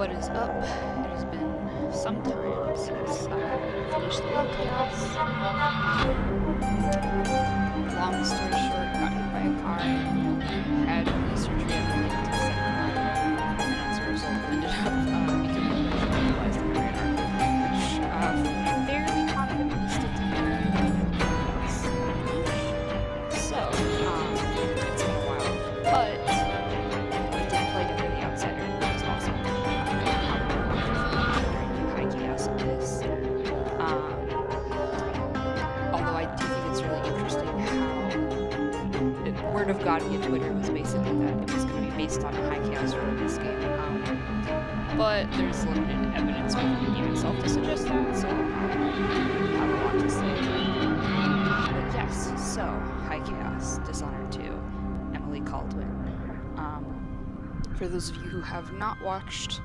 What is up? It has been some time since I finished the Low Chaos. Long story short, got hit by a car, had knee surgery unrelated to the second one, and as a result ended up becoming paralyzed in my right arm, which fairly confident is still so, it's been a while, but I did play Enter the Outsider, which was awesome. High chaos of this. Although I do think it's really interesting how word of God via Twitter was basically that it was going to be based on a high chaos role this game. But there's limited evidence within the game itself to suggest that, so I have a lot to say. But yes, so high chaos, Dishonored 2, Emily Caldwin. For those of you who have not watched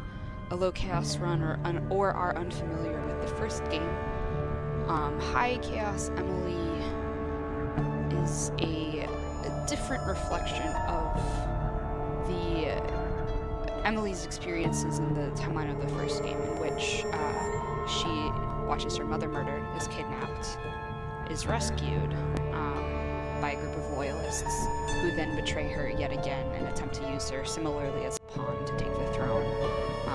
a low chaos run or are unfamiliar with the first game, high chaos Emily is a different reflection of the Emily's experiences in the timeline of the first game, in which she watches her mother murdered, is kidnapped, is rescued by a group of loyalists who then betray her yet again and attempt to use her similarly as a pawn to take the throne,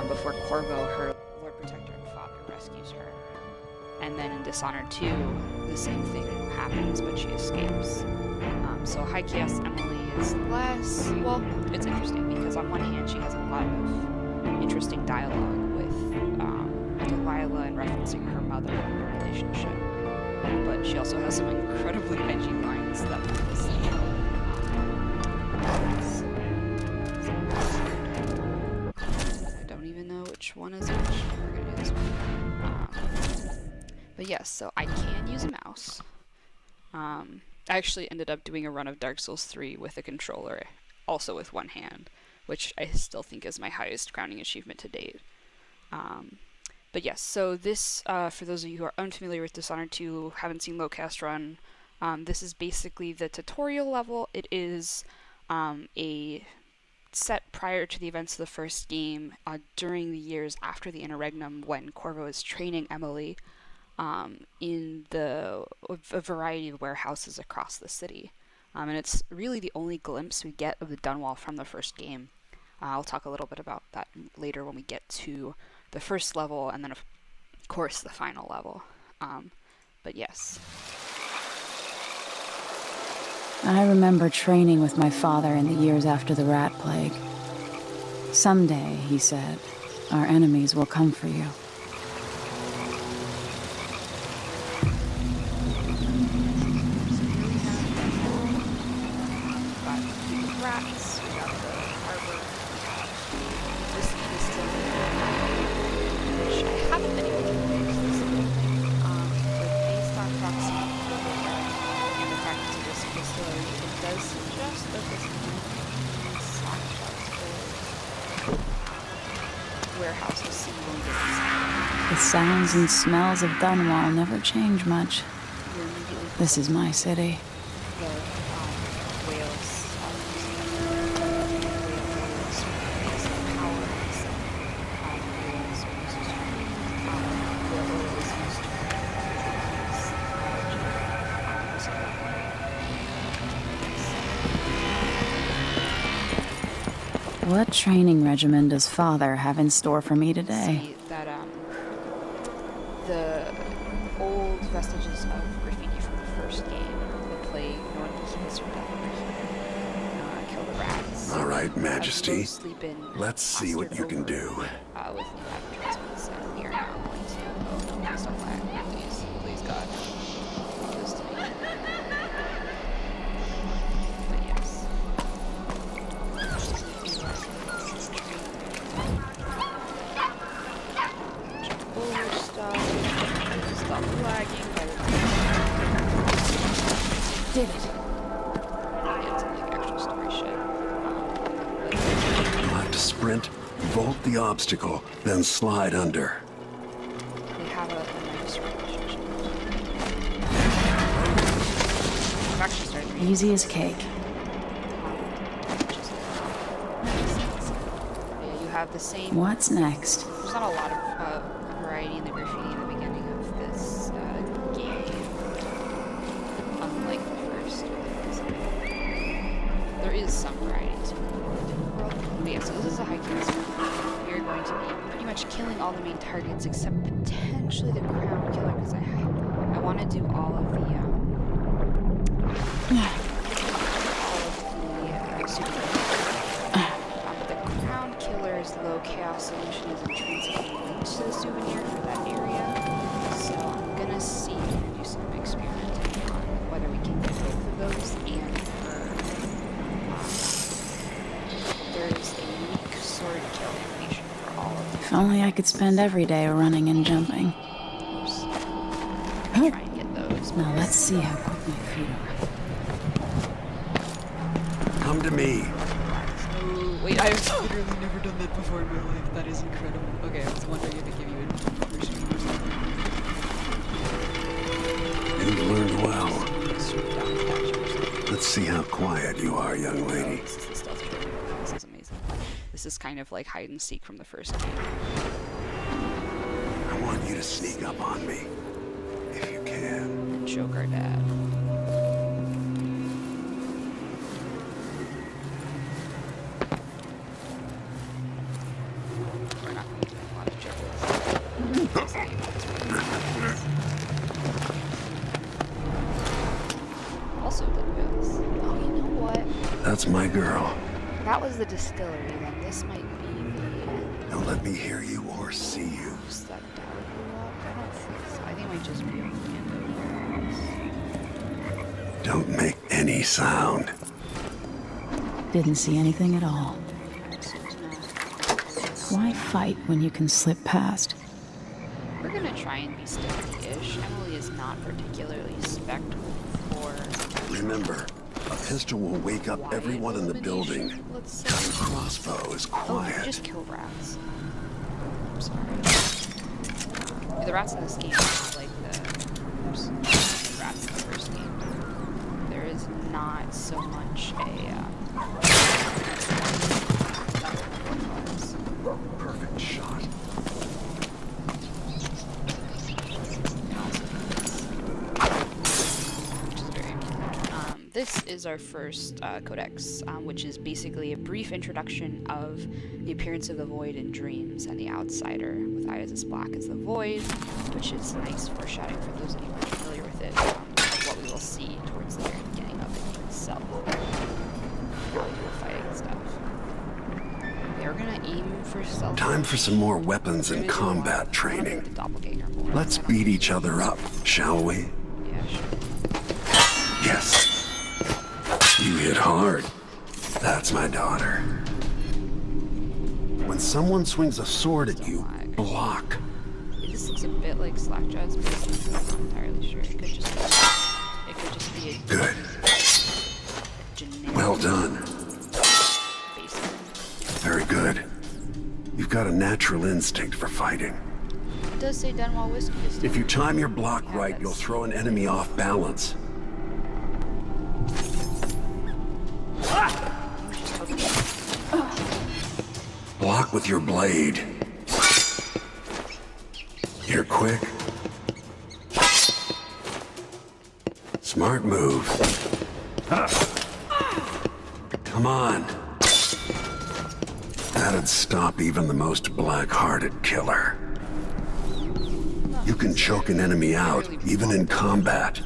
before Corvo, her Lord Protector and father, rescues her. And then in Dishonored 2, the same thing happens, but she escapes. So High Chaos Emily is less... Well, it's interesting, because on one hand she has a lot of interesting dialogue with Delilah and referencing her mother and her relationship. But she also has some incredibly edgy lines that we'll see. I don't even know which one is which. We're gonna do this one. But yes, so I can use a mouse. I actually ended up doing a run of Dark Souls 3 with a controller, also with one hand, which I still think is my highest crowning achievement to date. But yes, so this, for those of you who are unfamiliar with Dishonored 2, haven't seen Lowcast Run, this is basically the tutorial level. It is a set prior to the events of the first game, during the years after the Interregnum, when Corvo is training Emily in a variety of warehouses across the city. And it's really the only glimpse we get of the Dunwall from the first game. I'll talk a little bit about that later when we get to the first level, and then of course the final level. But yes. I remember training with my father in the years after the rat plague. Someday, he said, our enemies will come for you. Rats, we got the harbor, this is still which I haven't been able to fix this but based on proximity and the fact that it's a distillery, it does suggest that this might be the warehouse with seaweed inside. The sounds and smells of Dunwall never change much. This is my city. The whales. What training regimen does Father have in store for me today? See that the old vestiges of graffiti from the first game, the plague, no one can keep us from death over here. Kill the rats. All right, Majesty. Sleep in Let's see what you can do. With new advertisements, and we are now going to. Oh no, please don't lag. Please, God. Do this to me. But yes. Stop lagging. Did it. Get to like actual story shit. You'll have to sprint, vault the obstacle, then slide under. They have a nice relationship. I've actually started reading. Easy as cake. Yeah, you have the same. What's next? There's not a lot of variety in the graffiti in the beginning of this game, unlike the first. There is some variety to it. But yeah, so this is a high cast. We are going to be pretty much killing all the main targets except potentially the crown killer, because I want to do all of the the crown killer's low chaos solution is intrinsically linked to the souvenir for that area, so I'm gonna see and do some experimenting on whether we can get both of those, and there's a unique sword kill animation for all of them. If only I could spend every day running and jumping. Oops. Try and get those. Now let's see how quick my feet are. Come to me. Oh, wait, I've literally never done that before in my life. That is incredible. Okay, I was wondering if it gave you a version or something. You've learned well. Let's see how quiet you are, young lady. This is the stealth trailer. This is amazing. This is kind of like hide and seek from the first game. I want you to sneak up on me, if you can. And choke our dad. We're not going to do a lot of chokes. Also did this. Oh, you know what? That's my girl. That was the distillery, then this might be Don't let me hear you or see you. the step down. I don't think so. I think it might just be a Don't make any sound. Didn't see anything at all. so it's not. Why fight when you can slip past? We're gonna try and be stealthy-ish. Emily is not particularly spectral for Remember, a pistol will wake up everyone in the building. Let's say. Your crossbow is Oh, quiet. you just kill rats. I'm sorry. The rats in this game are not like the rats in the first game. There is not so much a Perfect shot. This is our first codex, which is basically a brief introduction of the appearance of the Void in dreams and the Outsider, with eyes as black as the Void, which is nice foreshadowing for those of you who are familiar with it, of what we will see towards the very beginning of it itself. How we will fight and stuff. They're gonna aim for stealth. Time for some more weapons and combat training. The doppelganger more. Let's beat each other up, shall we? Yeah, sure. Yes. You hit hard. That's my daughter. When someone swings a sword at you, block. This looks a bit like Slackjaw's, but I'm not entirely sure. It could just be a Good. generic Well done. basic. Very good. You've got a natural instinct for fighting. It does say Dunwall Whiskey is If you time your block right, you'll throw an enemy off balance. Block with your blade. You're quick. Smart move. Come on. That'd stop even the most black-hearted killer. You can choke an enemy out, even in combat.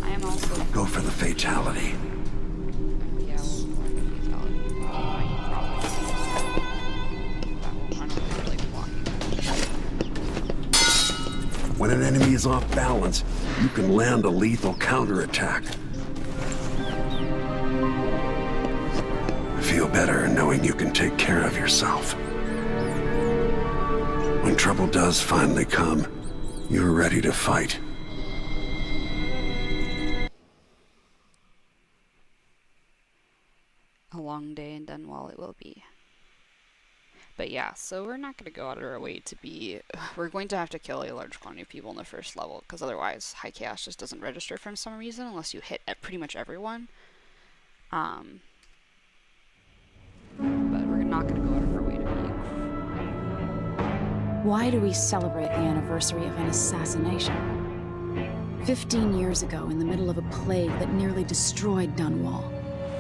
I am also Go for the fatality. yeah, we'll like walking. When an enemy is off balance, you can land a lethal counterattack. Feel better knowing you can take care of yourself. When trouble does finally come, you're ready to fight. A long day in Dunwall it will be. But yeah, so we're not going to go out of our way to be... We're going to have to kill a large quantity of people in the first level, because otherwise High Chaos just doesn't register for some reason, unless you hit pretty much everyone. But we're not going to go out of our way to be... Why do we celebrate the anniversary of an assassination? 15 years ago, in the middle of a plague that nearly destroyed Dunwall,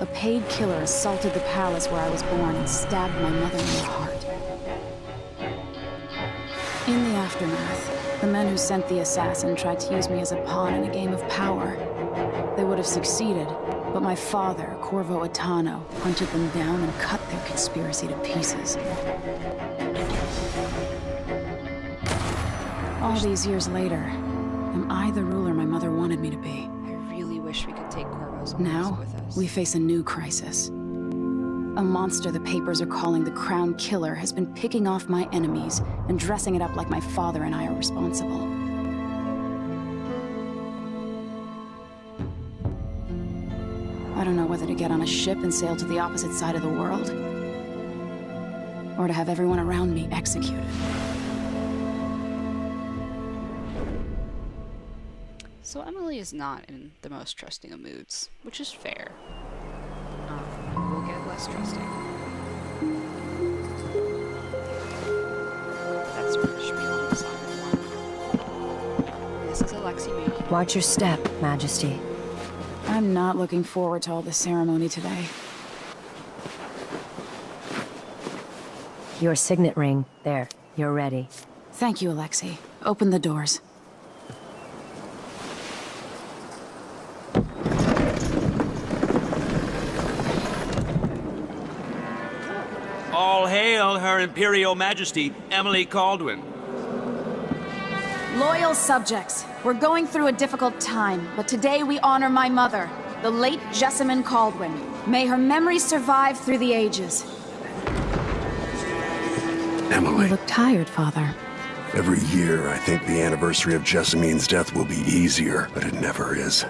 a paid killer assaulted the palace where I was born and stabbed my mother in the heart. In the aftermath, the men who sent the assassin tried to use me as a pawn in a game of power. They would have succeeded, but my father, Corvo Attano, hunted them down and cut their conspiracy to pieces. All these years later, am I the ruler my mother wanted me to be? I really wish we could take Corvo's arms Now, with us. we face a new crisis. A monster the papers are calling the Crown Killer has been picking off my enemies and dressing it up like my father and I are responsible. I don't know whether to get on a ship and sail to the opposite side of the world, or to have everyone around me executed. So Emily is not in the most trusting of moods, which is fair. We'll get less trusting. That's sort of spiel on the Dishonored one. This is Alexi May. Watch your step, Majesty. I'm not looking forward to all the ceremony today. Your signet ring. There. You're ready. Thank you, Alexi. Open the doors. All hail Her Imperial Majesty, Emily Caldwin. Loyal subjects, we're going through a difficult time, but today we honor my mother, the late Jessamine Caldwin. May her memory survive through the ages. Emily, You look tired, Father. every year I think the anniversary of Jessamine's death will be easier, but it never is.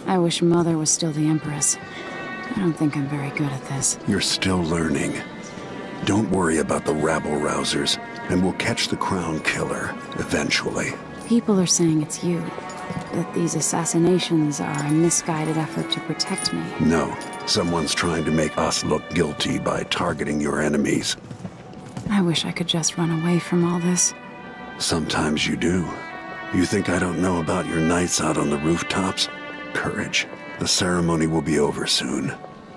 I wish Mother was still the Empress. I don't think I'm very good at this. You're still learning. Don't worry about the rabble-rousers, and we'll catch the Crown Killer, eventually. People are saying it's you, that these assassinations are a misguided effort to protect me. No, someone's trying to make us look guilty by targeting your enemies. I wish I could just run away from all this. Sometimes you do. You think I don't know about your nights out on the rooftops? Courage. The ceremony will be over soon.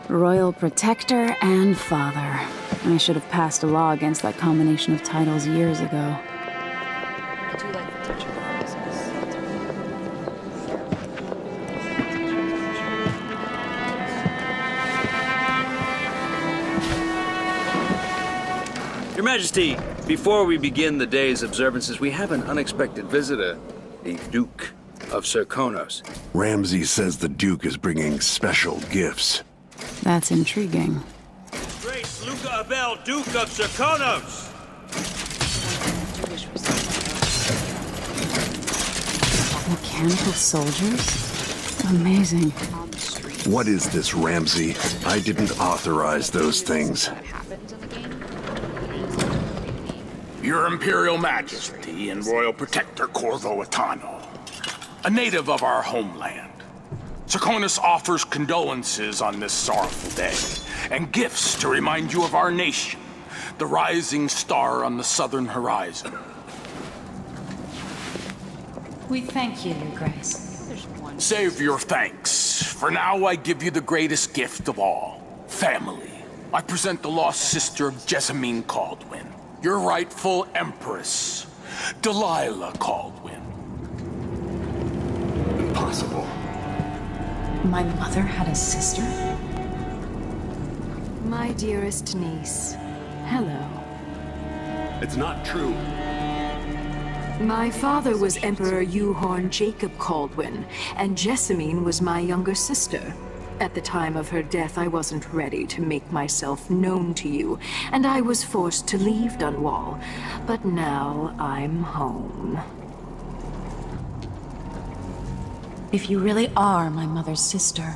Royal Protector and Father. I should have passed a law against that combination of titles years ago. I do like the touch of roses. Your Majesty, before we begin the day's observances, we have an unexpected visitor, the Duke of Serkonos. Ramsay says the Duke is bringing special gifts. That's intriguing. Grace Luca Abel, Duke of Serkonos! I wish we saw Mechanical soldiers? Amazing. that on the streets. What is this, Ramsay? I didn't authorize those things. That happens in the game. It is creepy. Your Imperial Majesty and Royal Protector Corvo Attano, a native of our homeland. Serkonos offers condolences on this sorrowful day, and gifts to remind you of our nation, the rising star on the southern horizon. We thank you, Your Grace. There's one. Save your thanks, for now I give you the greatest gift of all, family. I present the lost sister of Jessamine Caldwin, your rightful Empress, Delilah Caldwin. Impossible. My mother had a sister? My dearest niece, hello. It's not true. My father was Emperor Euhorn Jacob Caldwin, and Jessamine was my younger sister. At the time of her death, I wasn't ready to make myself known to you, and I was forced to leave Dunwall. But now I'm home. If you really are my mother's sister,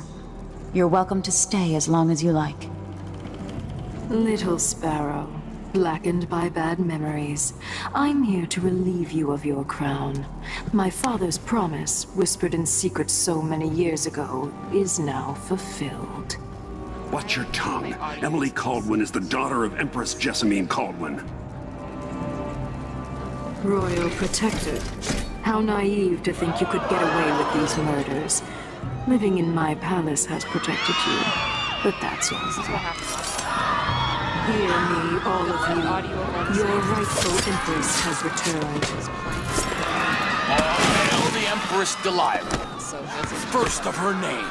you're welcome to stay as long as you like. Little Sparrow, blackened by bad memories. I'm here to relieve you of your crown. My father's promise, whispered in secret so many years ago, is now fulfilled. Watch your tongue. Emily Caldwin is the daughter of Empress Jessamine Caldwin. Royal Protector. How naive to think you could get away with these murders. Living in my palace has protected you, but that's all. This is what happened. Hear me, all of you. Audio of all Your the rightful empress has returned. All hail the Empress Delilah, So that's it. first of her name.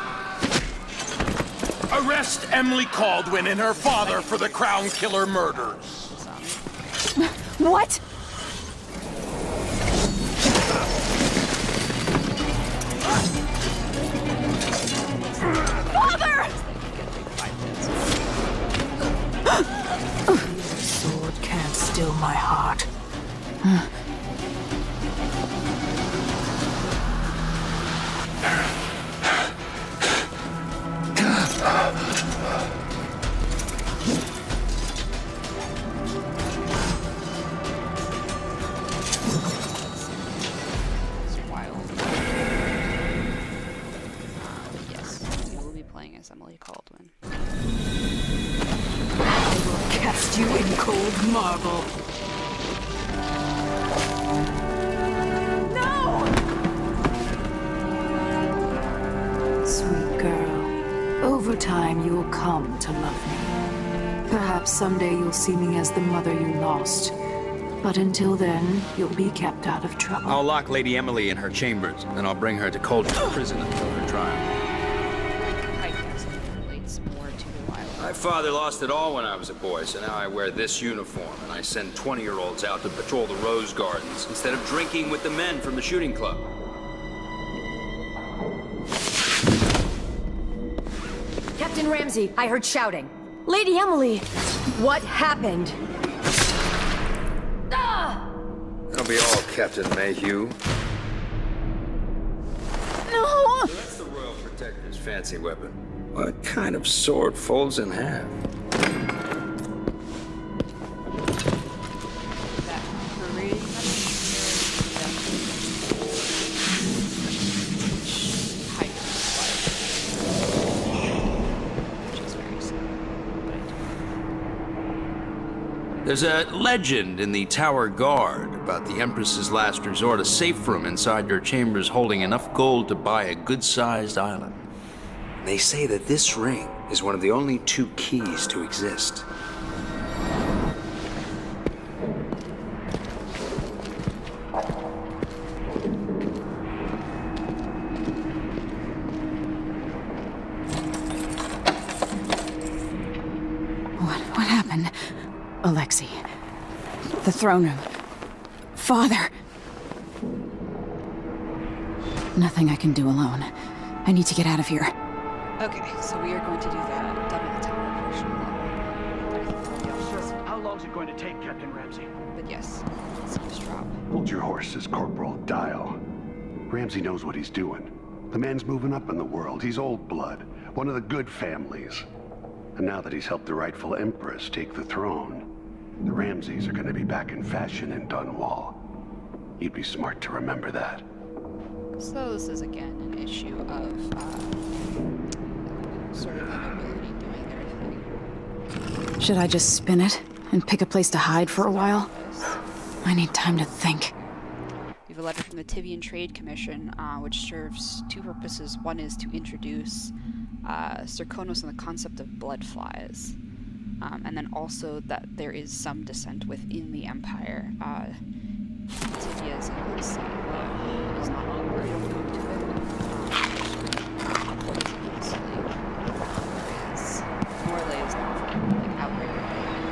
Arrest Emily Caldwin and her father for the Crown Killer murders. What? Father! Your sword can't still my heart. It's wild. Yes, we will be playing as Emily Caldwin. I will cast you in cold marble. Sweet girl, over time you'll come to love me. Perhaps someday you'll see me as the mother you lost. But until then, you'll be kept out of trouble. I'll lock Lady Emily in her chambers, then I'll bring her to Cauldron Prison until her trial. I guess it relates more to the wild. My father lost it all when I was a boy, so now I wear this uniform, and I send 20-year-olds out to patrol the rose gardens instead of drinking with the men from the shooting club. Captain Ramsey, I heard shouting. Lady Emily, what happened? That'll be all, Captain Mayhew. No! So that's the Royal Protector's fancy weapon. What kind of sword folds in half? That parading which is very sad, but I do. There's a legend in the Tower Guard about the Empress's last resort, a safe room inside your chambers holding enough gold to buy a good-sized island. They say that this ring is one of the only 2 keys to exist. What happened? Alexei. The throne room. Father. Nothing I can do alone. I need to get out of here. Okay, so we are going to do the double the tower portion level. How long is it going to take, Captain Ramsey? But yes, let's just drop. Hold your horses, Corporal. Dial. Ramsey knows what he's doing. The man's moving up in the world. He's old blood. One of the good families. And now that he's helped the rightful Empress take the throne, the Ramseys are going to be back in fashion in Dunwall. You'd be smart to remember that. So this is again an issue of sort of the nobility doing their thing. Should I just spin it and pick a place to hide for a while? I need time to think. We have a letter from the Tivian Trade Commission, which serves 2 purposes. One is to introduce Serkonos and the concept of blood flies, and then also that there is some dissent within the Empire. Tivia is able to say, well, is not very open to it. Whereas Morley is not like outright rebellion,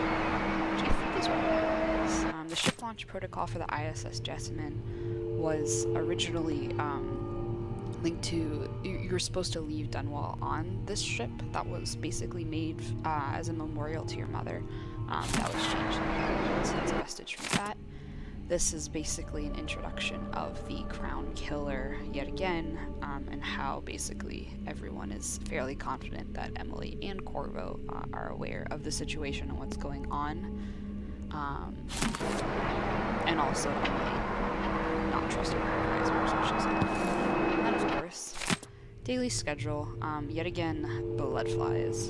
which I think is what happens. The ship launch protocol for the ISS Jessamine was originally linked to you were supposed to leave Dunwall on this ship. That was basically made as a memorial to your mother. That was changed, so it's a vestige from that. This is basically an introduction of the Crown Killer yet again, and how basically everyone is fairly confident that Emily and Corvo are aware of the situation and what's going on. And also not trusting advisors, which is and then of course, daily schedule, yet again, blood flies.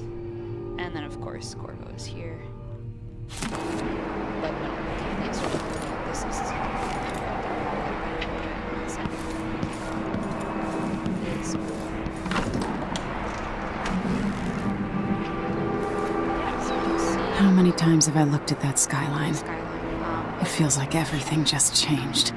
And then of course, Corvo is here. But no, this is How many times have I looked at that skyline? It feels like everything just changed.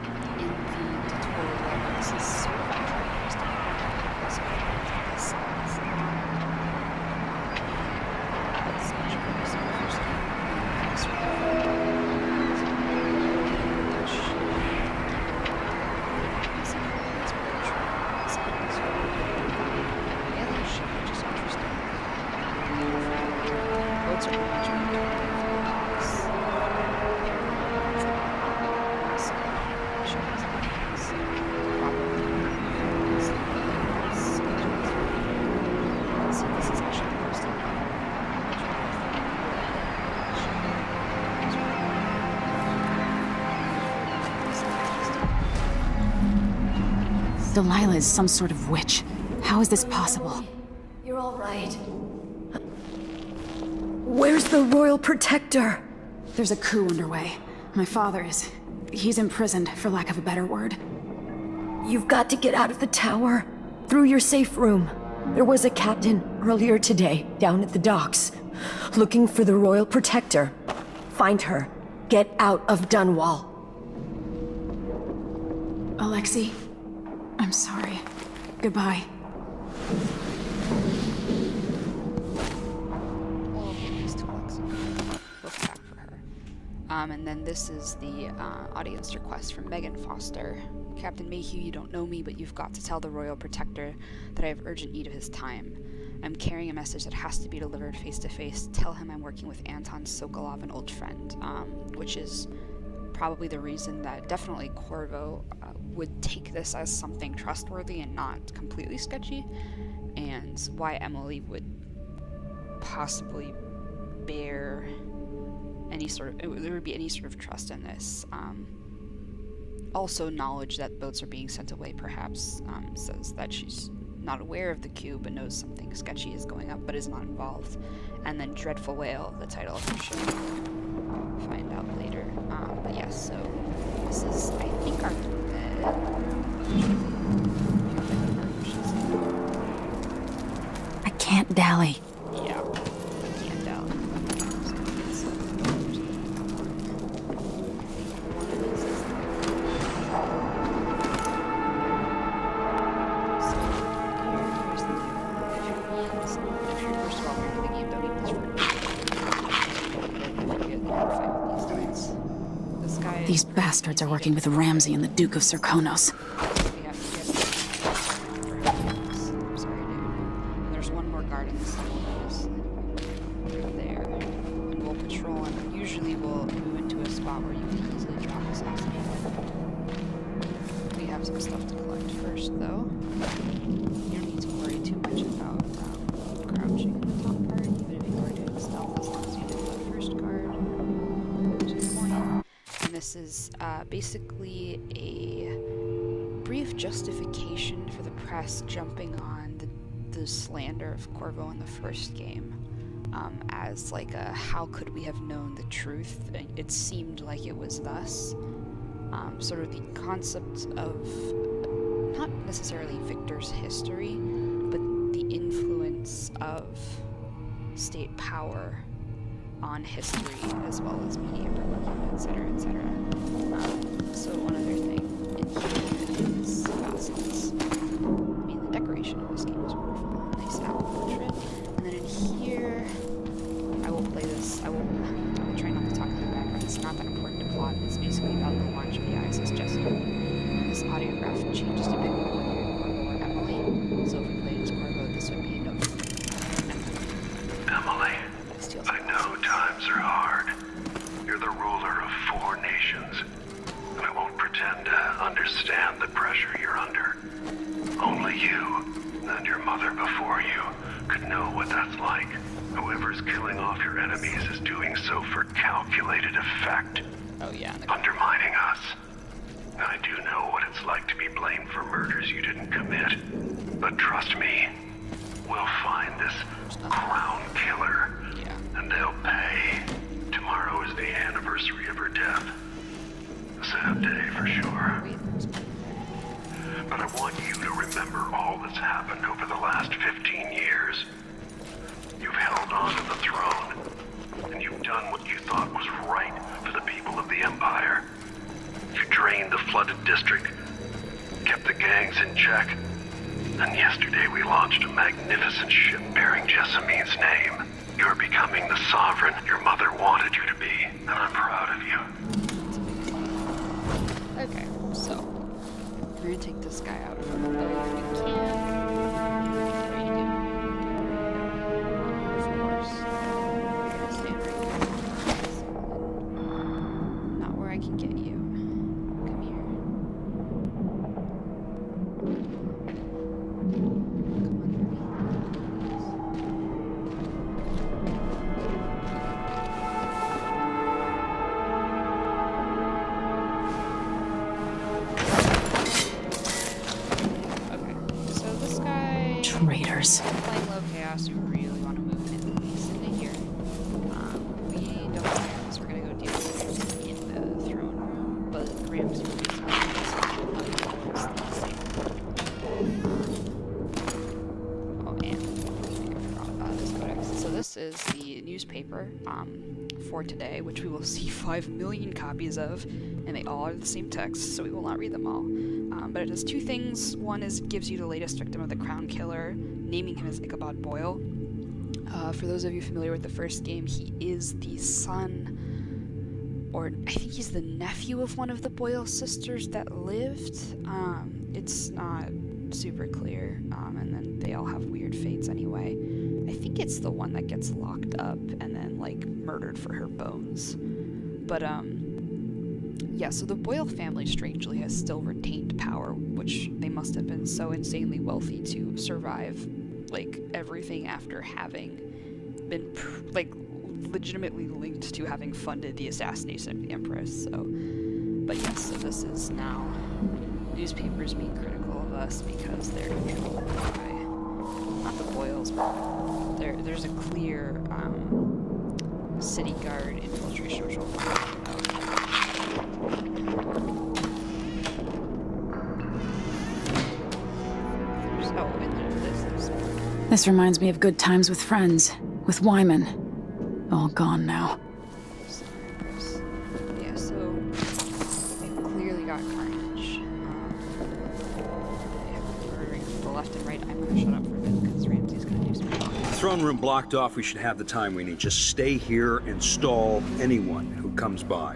Delilah is some sort of witch. How is this possible? You're all right. Where's the Royal Protector? There's a coup underway. My father is... he's imprisoned, for lack of a better word. You've got to get out of the tower. Through your safe room. There was a captain earlier today, down at the docks, looking for the Royal Protector. Find her. Get out of Dunwall. Alexei, I'm sorry. Goodbye. And then this is the audience request from Megan Foster. Captain Mayhew, you don't know me, but you've got to tell the Royal Protector that I have urgent need of his time. I'm carrying a message that has to be delivered face to face. Tell him I'm working with Anton Sokolov, an old friend, which is probably the reason that definitely Corvo would take this as something trustworthy and not completely sketchy, and why Emily would possibly bear any sort of, there would be any sort of trust in this. Also, knowledge that boats are being sent away perhaps says that she's not aware of the coup but knows something sketchy is going up but is not involved. And then Dreadful Whale, the title of her show. Find out later. But yes, so this is, I think, our I can't dally. Yeah, I can't dally. These bastards are working with Ramsey and the Duke of Serkonos. There's one more guard in the cell there, and we'll patrol, and usually we'll move into a spot where you can easily drop assassination. We have some stuff to collect first, though. You don't need to worry too much about crouching in the top part, even if you were doing stealth, as long as you did the first guard, which is morning. And this is basically a brief justification for the press jumping on the slander of Corvo in the first game as like a how could we have known the truth? It seemed like it was thus. Sort of the concept of not necessarily Victor's history, but the influence of state power on history as well as media propaganda, etc., etc. So one other thing in here is Vassals. I mean, the decoration of this game is wonderful. Nice apple portrait. And then in here, I will play this. I will try not to talk about the background. It's not that important to plot. It's basically about the launch of the ISS Jessica. And this audiograph changes depending on whether you're Corvo or Emily. So if we played as Corvo, this would be a note from Emily, I know times are hard. You're the ruler of 4 nations, and I won't pretend to understand the pressure you're under. Only you, and your mother before you, could know what that's like. Whoever's killing off your enemies is doing so for calculated effect, Oh yeah. undermining us. I do know what it's like to be blamed for murders you didn't commit. But trust me, we'll find this crown killer. Yeah. And they'll pay. Tomorrow is the anniversary of her death. A sad day for sure. But I want you to remember all that's happened over the last 15 years. You've held on to the throne, and you've done what you thought was right for the people of the Empire. You drained the flooded district, kept the gangs in check, and yesterday we launched a magnificent ship bearing Jessamine's name. You're becoming the sovereign your mother wanted you to be, and I'm proud of you. Okay, so we're gonna take this guy out from the boat if we can. Ready to go. Of course. Stand right here. Not where I can get you. Come here. Traitors. Playing low chaos, you really want to move in at least into here. We don't have this. We're gonna go deal with it in the throne room, but Ramsey will be Oh, and I forgot about this codex. So this is the newspaper for today, which we will see 5 million copies of, and they all are the same text, so we will not read them all. But it does two things. One is it gives you the latest victim of the Crown Killer, naming him as Ichabod Boyle. For those of you familiar with the first game, he is the son, or I think he's the nephew of one of the Boyle sisters that lived. It's not super clear, and then they all have weird fates anyway. I think it's the one that gets locked up and then, like, murdered for her bones. But, yeah, so the Boyle family, strangely, has still retained power, which they must have been so insanely wealthy to survive, like, everything after having been, like, legitimately linked to having funded the assassination of the Empress, so... But yes, so this is now newspapers being critical of us because they're controlled by, not the Boyles, but there's a clear, city guard infiltration, which will This reminds me of good times with friends, with Wyman. All gone now. Yeah, so they've clearly got carnage. They have murdering people left and right. I'm gonna shut up for a bit because Ramsey's gonna do some talking. Throne room blocked off. We should have the time we need. Just stay here and stall anyone who comes by.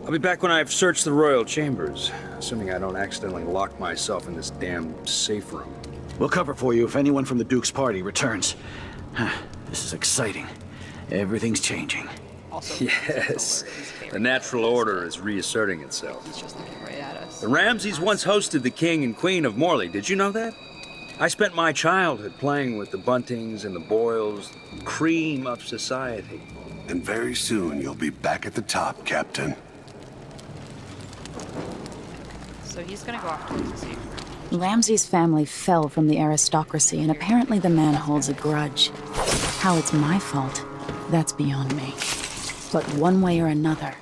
I'll be back when I've searched the royal chambers, assuming I don't accidentally lock myself in this damn safe room. We'll cover for you if anyone from the Duke's party returns. This is exciting. Everything's changing. Also, Yes, the natural order is reasserting itself. he's just looking right at us. The Ramseys once hosted the King and Queen of Morley. Did you know that? I spent my childhood playing with the Buntings and the Boyles, cream of society. And very soon you'll be back at the top, Captain. So he's gonna go off towards the safe room. Ramsey's family fell from the aristocracy, and apparently the man holds a grudge. How it's my fault, that's beyond me. But one way or another,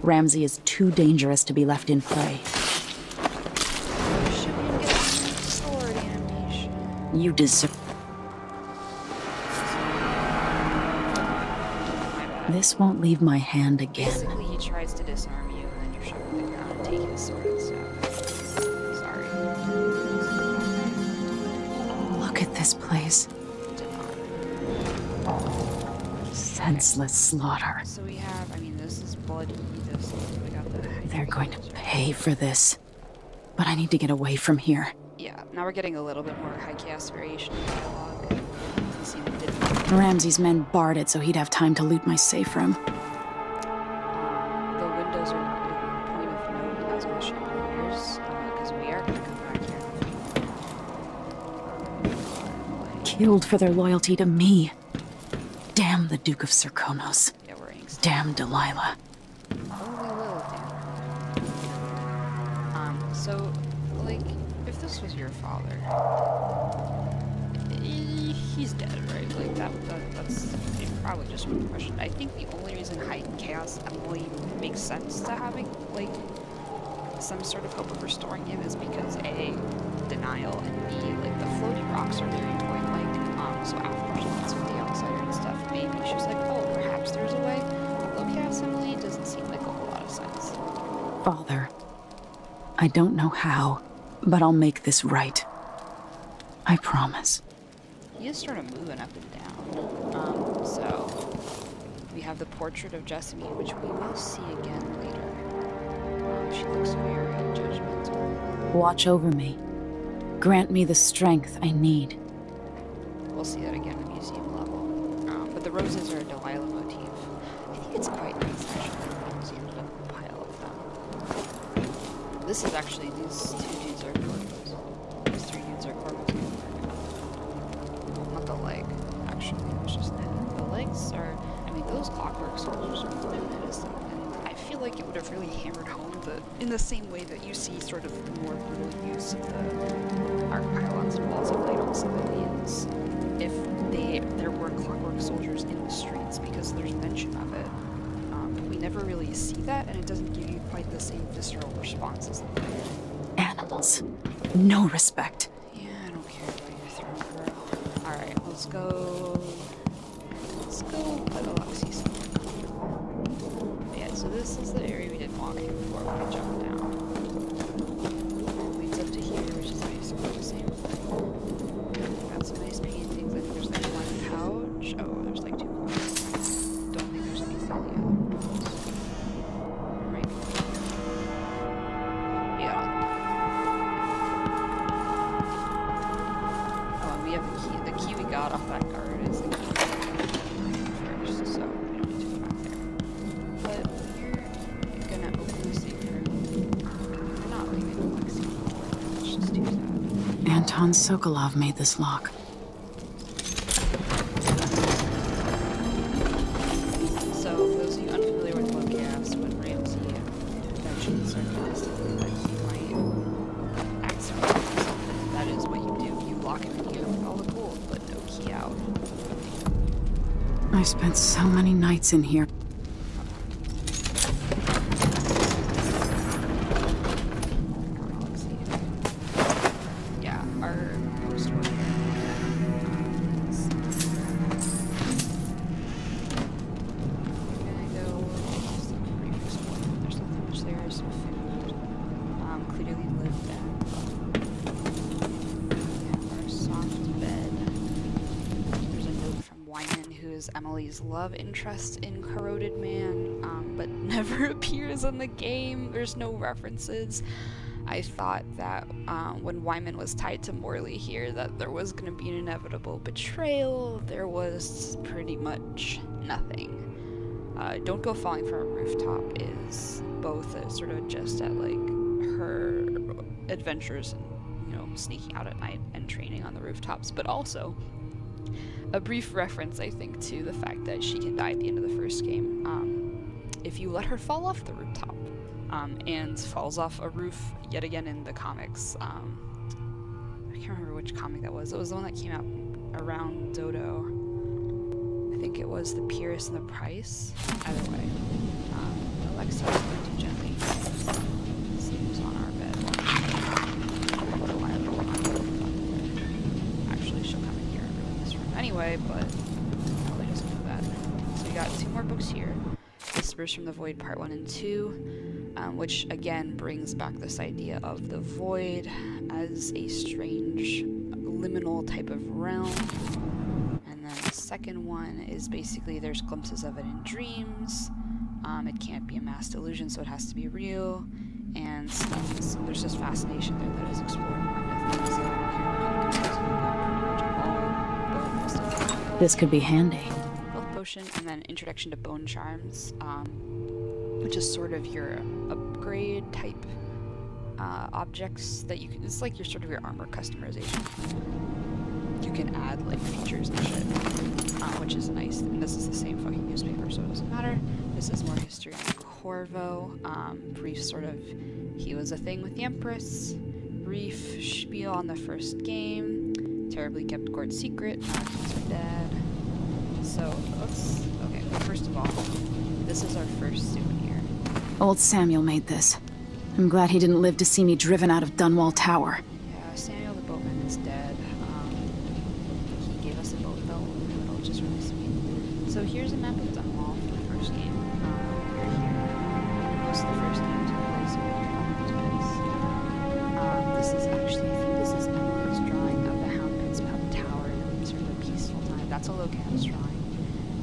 Ramsey is too dangerous to be left in play. Should we get some sword animation? You deserve... My bad. This won't leave my hand again. Basically, he tries to disarm you, and then you're shot to the ground and take his sword and stuff. Sorry. Look at this place. Senseless slaughter. So we have, I mean, this is bloody, we got the... They're going to pay for this. But I need to get away from here. Yeah, now we're getting a little bit more high chaos variation in dialogue. Doesn't seem it did. Ramsey's men barred it so he'd have time to loot my safe room. The windows are a point of note as with chandeliers, because we are going to come back here. Killed for their loyalty to me. Damn the Duke of Serkonos. Yeah, we're angsty. Damn Delilah. Oh, we will, Dan. So, like, if this was your father, he's dead, right? Like, that's probably just one question. I think the only reason Heightened Chaos Emily makes sense to having, like, some sort of hope of restoring him is because A, denial, and B, like, the floating rocks are very toy-like. So after she meets with the outsider and stuff, maybe she's like, oh, perhaps there's a way. Although Chaos Emily doesn't seem like a whole lot of sense. Father, I don't know how, but I'll make this right. I promise. He is sort of moving up and down. So we have the portrait of Jessamine, which we will see again later. She looks very judgmental. Watch over me. Grant me the strength I need. We'll see that again at museum level. But the roses are a Delilah motif. I think it's quite nice, actually. The museum ended up with a pile of them. This is actually, these two dudes are corpos. These three dudes are corpos. Not the leg, actually. It's just the legs are, I mean, those clockwork soldiers are really menacing. And I feel like it would have really hammered home in the same way that you see sort of the more brutal use of the arc pylons and walls of light on civilians. If there were clockwork soldiers in the streets, because there's mention of it. We never really see that, and it doesn't give you quite the same visceral response as the player. Animals. No respect. Yeah, I don't care about your throne, girl. Alright, let's go let Alexi somewhere. Yeah, so this is the area we didn't walk in before when we jumped down. It leads up to here, which is basically the same thing. Got some nice paintings. I think there's like one couch. Oh, there's like two couches. Don't think there's anything in the other rooms. Right. Yeah. Oh, and we have the key. The key we got off that guard is the key first, so we don't need to go back there. But we're gonna open the safe room. We're not leaving Alexi. It's just too sad. Anton Sokolov made this lock. So, for those of you unfamiliar with Locaps, when Ramsey mentions sarcastically that he might accidentally do something, that is what you do. You lock him in here with all the gold, but no key out. I spent so many nights in here. Let's see. Yeah, our post-war here. We're gonna go just a brief explore. There's nothing much there, some food. Clearly lived in. Yeah, our soft bed. There's a note from Wyman, who is Emily's love interest in Corroded Man, but never appears in the game. There's no references. I thought that when Wyman was tied to Morley here that there was going to be an inevitable betrayal. There was pretty much nothing. Don't Go Falling from a Rooftop is both a sort of just at like her adventures and, you know, sneaking out at night and training on the rooftops, but also a brief reference, I think, to the fact that she can die at the end of the first game if you let her fall off the rooftop, and falls off a roof yet again in the comics. I can't remember which comic that was. It was the one that came out around DOTO. I think it was The Pierce and the Price. Either way, Alexi was going too gently. Sleeps on our bed. Actually, she'll come in here and ruin this room anyway, but probably doesn't know that. So we got two more books here. Whispers from the Void Part 1 and 2, which again brings back this idea of the Void as a strange liminal type of realm. And then the second one is basically there's glimpses of it in dreams. It can't be a mass delusion, so it has to be real. And stuff. So there's just fascination there that is explored more in depth. So This could be handy. Health potion, and then introduction to bone charms, which is sort of your upgrade type objects that you can. It's like your sort of your armor customization. you can add like features and shit, which is nice. And this is the same fucking newspaper, so it doesn't matter. This is more history on Corvo. Brief sort of, he was a thing with the Empress. Brief spiel on the first game. Terribly kept court secret. He's her dad. So let's. Okay, first of all, this is our first souvenir. Old Samuel made this. I'm glad he didn't live to see me driven out of Dunwall Tower. Yeah, Samuel the boatman is dead. He gave us a boat belt in the middle, which is really sweet. So here's a map of Dunwall for the first game. We're here. Most of the first game took place here. This is actually, I think this is Emily's drawing of the Hound Pits Pub Tower in sort of a peaceful time. That's a low-chaos drawing.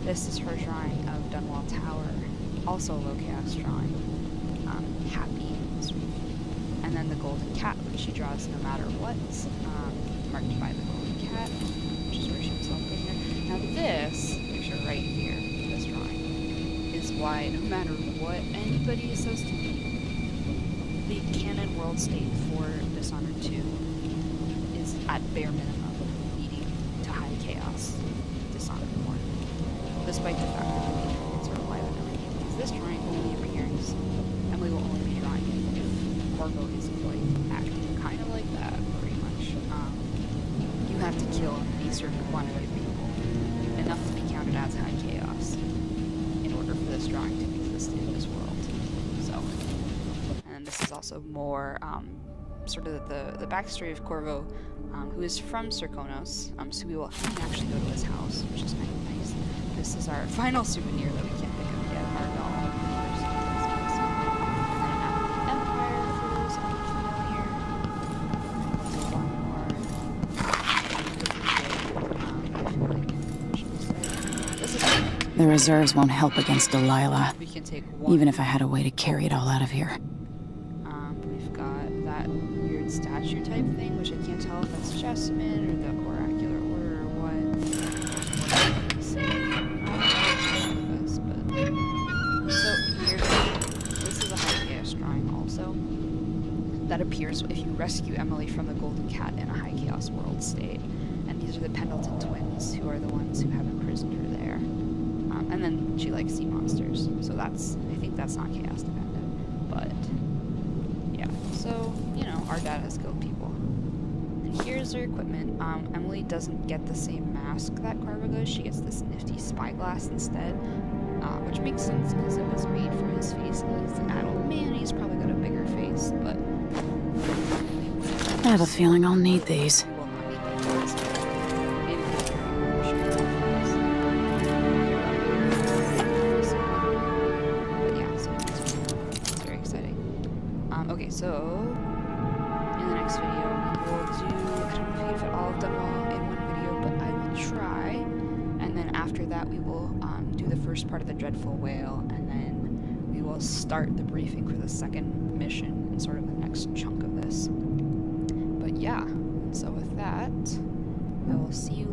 This is her drawing of Dunwall Tower, also a low-chaos drawing. Happy, sweet. And then the golden cat, which she draws no matter what, marked by the golden cat, which is where she was all put here. Now this picture right here, this drawing, is why no matter what anybody says to me, the canon world state for Dishonored 2 is at bare minimum leading to high chaos Dishonored 1. Despite the fact that the major are why they're doing it, because this drawing only appears, Emily will only be drawing it if Corvo is like acting kind of like that, pretty much. You have to kill a certain quantity of people, enough to be counted as high chaos, in order for this drawing to exist in this world. So, and this is also more sort of the backstory of Corvo, who is from Serkonos. So we can actually go to his house, which is kind of nice. This is our final souvenir that we can't pick up yet, our doll. The reserves won't help against Delilah, We can take one. even if I had a way to carry it all out of here. We've got that weird statue type thing, which I can't tell if that's Jessamine or the oracular order or what. So this is a high chaos drawing also. That appears if you rescue Emily from the golden cat in a high chaos world state. And these are the Pendleton twins, who are the ones who have imprisoned her there. And then she likes sea monsters, so I think that's not chaos dependent. But yeah, so you know, our dad has killed people. And here's her equipment. Emily doesn't get the same mask that Corvo does. She gets this nifty spyglass instead, which makes sense because it was made for his face. And he's an adult man. He's probably got a bigger face, but I have a feeling I'll need these. we will not need them. Maybe we'll okay, so in the next video we will do, I don't know if you fit all of them all in one video, but I will try. And then after that we will do the first part of the Dreadful Whale, and then we will start the briefing for the second mission and sort of the next chunk of this. But yeah, so with that, I will see you